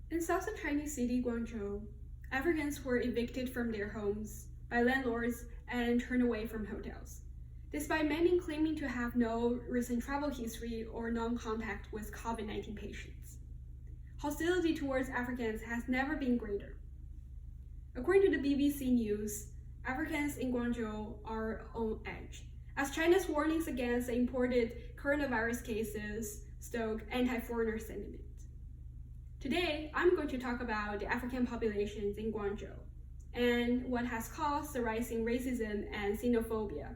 In southern Chinese city Guangzhou, Africans were evicted from their homes by landlords and turned away from hotels, despite many claiming to have no recent travel history or non-contact with COVID-19 patients. Hostility towards Africans has never been greater. According to the BBC News, Africans in Guangzhou are on edge, as China's warnings against imported coronavirus cases stoke anti-foreigner sentiment. Today, I'm going to talk about the African populations in Guangzhou and what has caused the rising racism and xenophobia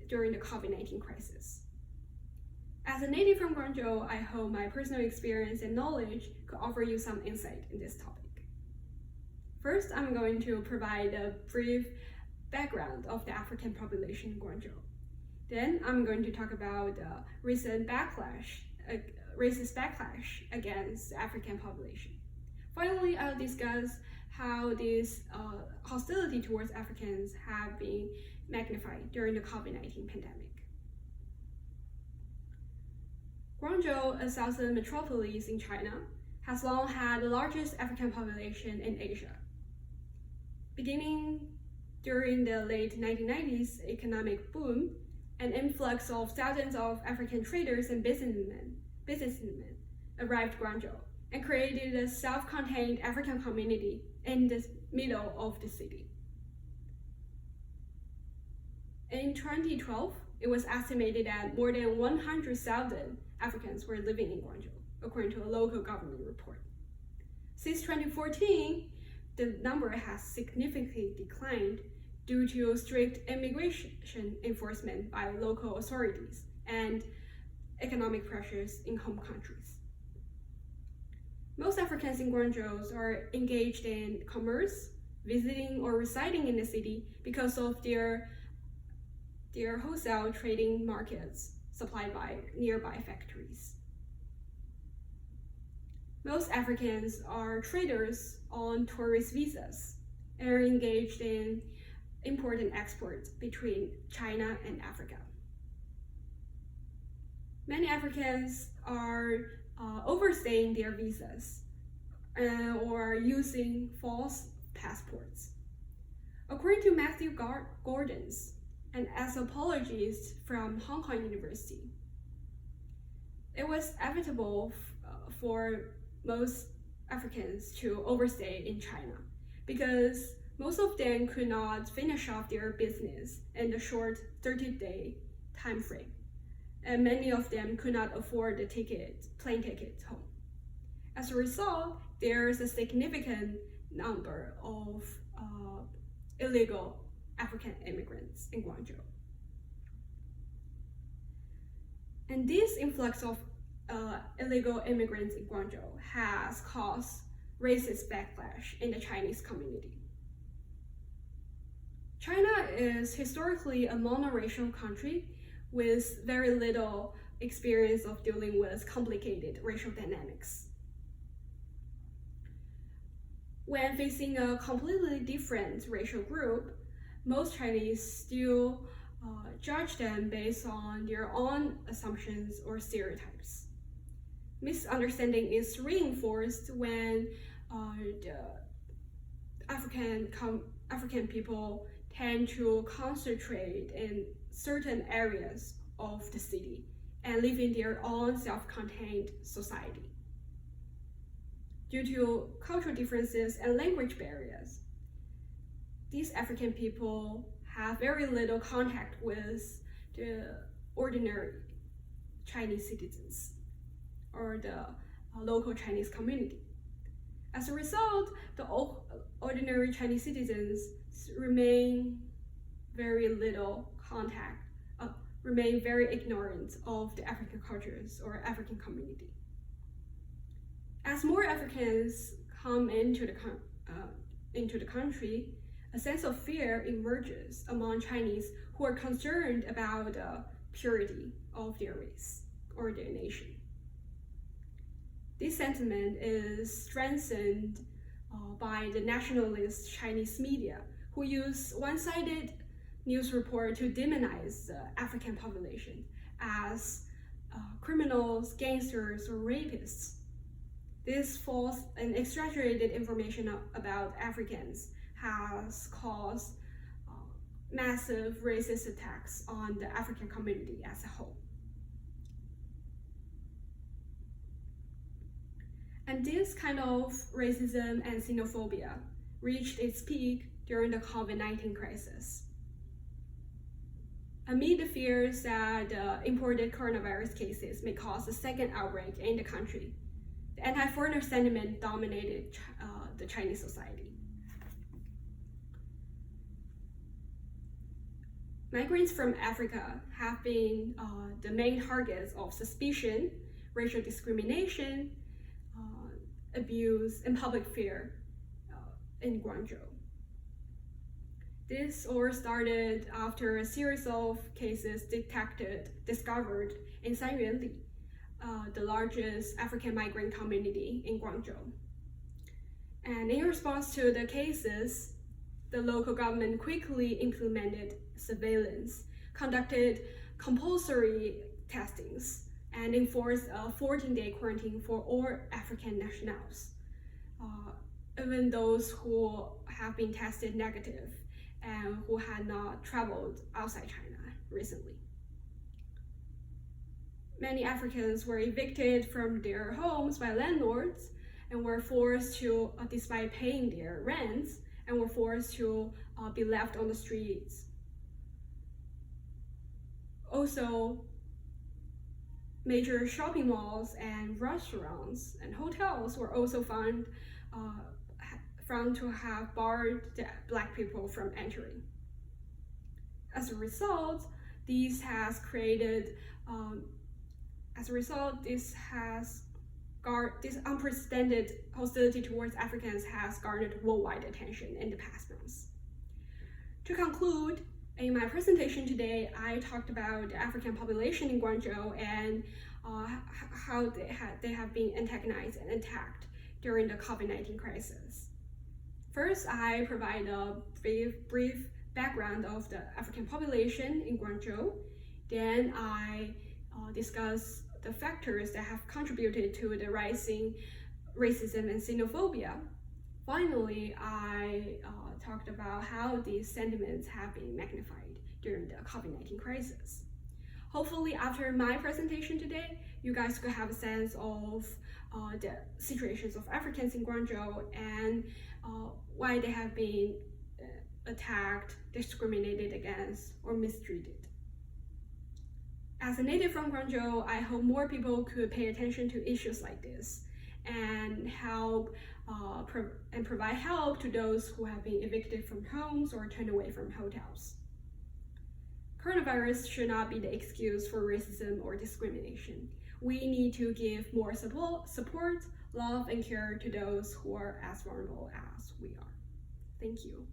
during the COVID-19 crisis. As a native from Guangzhou, I hope my personal experience and knowledge could offer you some insight in this topic. First, I'm going to provide a brief background of the African population in Guangzhou. Then, I'm going to talk about the recent racist backlash against the African population. Finally, I'll discuss how this hostility towards Africans have been magnified during the COVID-19 pandemic. Guangzhou, a southern metropolis in China, has long had the largest African population in Asia. Beginning during the late 1990s economic boom, an influx of thousands of African traders and businessmen arrived Guangzhou and created a self-contained African community in the middle of the city. In 2012, it was estimated that more than 100,000 Africans were living in Guangzhou, according to a local government report. Since 2014, the number has significantly declined due to strict immigration enforcement by local authorities and economic pressures in home countries. Most Africans in Guangzhou are engaged in commerce, visiting or residing in the city because of their wholesale trading markets supplied by nearby factories. Most Africans are traders on tourist visas and are engaged in import and export between China and Africa. Many Africans are overstaying their visas or using false passports. According to Matthew Gordons, an anthropologist from Hong Kong University, it was inevitable for most Africans to overstay in China because most of them could not finish off their business in the short 30-day time frame, and many of them could not afford the plane ticket home. As a result, there's a significant number of illegal African immigrants in Guangzhou. And this influx of illegal immigrants in Guangzhou has caused racist backlash in the Chinese community. China is historically a monoracial country with very little experience of dealing with complicated racial dynamics. When facing a completely different racial group, most Chinese still judge them based on their own assumptions or stereotypes. Misunderstanding is reinforced when the African people tend to concentrate in certain areas of the city and live in their own self-contained society. Due to cultural differences and language barriers, these African people have very little contact with the ordinary Chinese citizens or the local Chinese community. As a result, the ordinary Chinese citizens remain very ignorant of the African cultures or African community. As more Africans come into the country, a sense of fear emerges among Chinese who are concerned about the purity of their race or their nation. This sentiment is strengthened by the nationalist Chinese media, who use one-sided news report to demonize the African population as criminals, gangsters, or rapists. This false and exaggerated information about Africans has caused massive racist attacks on the African community as a whole. And this kind of racism and xenophobia reached its peak during the COVID-19 crisis. Amid the fears that imported coronavirus cases may cause a second outbreak in the country, the anti-foreigner sentiment dominated the Chinese society. Migrants from Africa have been the main targets of suspicion, racial discrimination, abuse, and public fear in Guangzhou. This all started after a series of cases discovered in Sanyuanli, the largest African migrant community in Guangzhou. And in response to the cases, the local government quickly implemented surveillance, conducted compulsory testings, and enforced a 14-day quarantine for all African nationals, even those who have been tested negative and who had not traveled outside China recently. Many Africans were evicted from their homes by landlords and were forced to, despite paying their rents, and were forced to be left on the streets. Also, major shopping malls and restaurants and hotels were also found to have barred the Black people from entering. As a result, this unprecedented hostility towards Africans has garnered worldwide attention in the past months. To conclude, in my presentation today, I talked about the African population in Guangzhou and how they have been antagonized and attacked during the COVID-19 crisis. First, I provide a brief background of the African population in Guangzhou. Then I discuss the factors that have contributed to the rising racism and xenophobia. Finally, I talked about how these sentiments have been magnified during the COVID-19 crisis. Hopefully, after my presentation today, you guys could have a sense of the situations of Africans in Guangzhou and why they have been attacked, discriminated against, or mistreated. As a native from Guangzhou, I hope more people could pay attention to issues like this and help and provide help to those who have been evicted from homes or turned away from hotels. Coronavirus should not be the excuse for racism or discrimination. We need to give more support, love, and care to those who are as vulnerable as we are. Thank you.